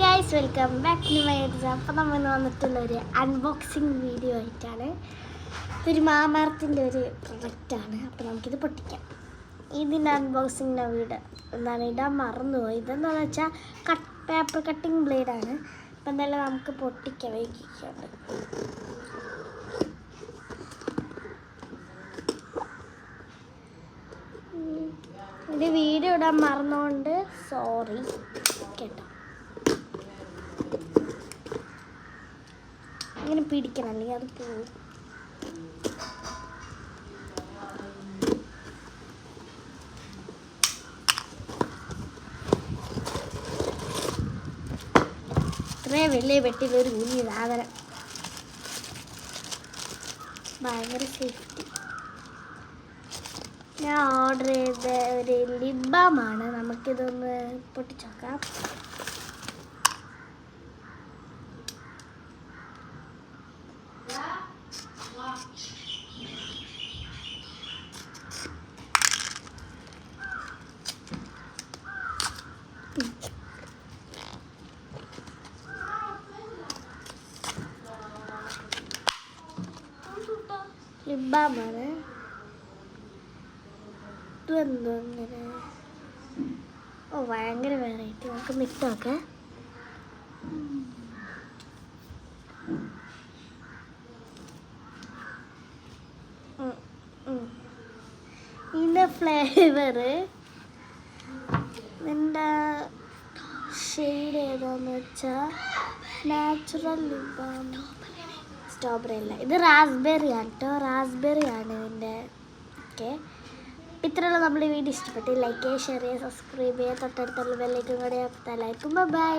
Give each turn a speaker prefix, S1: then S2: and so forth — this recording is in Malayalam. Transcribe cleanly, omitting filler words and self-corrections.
S1: Guys, welcome back to my exam. അപ്പോൾ നമ്മൾ വന്നിട്ടുള്ളൊരു അൺബോക്സിങ് വീഡിയോ ആയിട്ടാണ്. ഇതൊരു മാമാർത്തിൻ്റെ ഒരു പ്രൊഡക്റ്റാണ്. അപ്പോൾ നമുക്കിത് പൊട്ടിക്കാം. ഇതിൻ്റെ അൺബോക്സിങ്ങിൻ്റെ വീഡിയോ എന്താണ് ഇടാൻ മറന്നുപോയി. ഇതെന്താണെന്ന് വെച്ചാൽ പേപ്പർ കട്ടിങ് ബ്ലേഡാണ്. അപ്പോൾ എന്തായാലും നമുക്ക് പൊട്ടിക്കാം. വൈകിക്കാണ്ട് ഇത് വീഡിയോ ഇടാൻ മറന്നുകൊണ്ട് സോറി കേട്ടോ. ഇങ്ങനെ പിടിക്കണം, അല്ലെങ്കിൽ അത് പോകും. ഇത്രയും വലിയ പെട്ടിയിലൊരു കുഞ്ഞി സാധനം, ഭയങ്കര സേഫ്റ്റി. ഞാൻ ഓർഡർ ചെയ്ത ഒരു ലിപ് ബാമാണ്. നമുക്കിതൊന്ന് പൊട്ടിച്ചോക്കാം. ലിപ് ബാമാണ്. ഇതെന്തോ ഇങ്ങനെ, ഓ ഭയങ്കര വെറൈറ്റി. നമുക്ക് മിറ്റമൊക്കെ ഇതിൻ്റെ ഫ്ലേവറ് ഇതിൻ്റെ ഷെയ്ഡ് ഏതാന്ന് വെച്ചാൽ നാച്ചുറൽ ലിപ് ബാം. സ്ട്രോബെറി അല്ല, ഇത് റാസ്ബെറി ആണ് കേട്ടോ. റാസ്ബെറി ആണ് ഇതിൻ്റെ. ഓക്കെ, ഇത്രയുള്ള നമ്മുടെ വീഡിയോ ഇഷ്ടപ്പെട്ട് ലൈക്ക് ചെയ്യുക, ഷെയർ ചെയ്യുക, സബ്സ്ക്രൈബ് ചെയ്യുക, തൊട്ടടുത്തുള്ള ബെല്ലൈക്കൺ കൂടെ ലൈക്കും. ബൈ.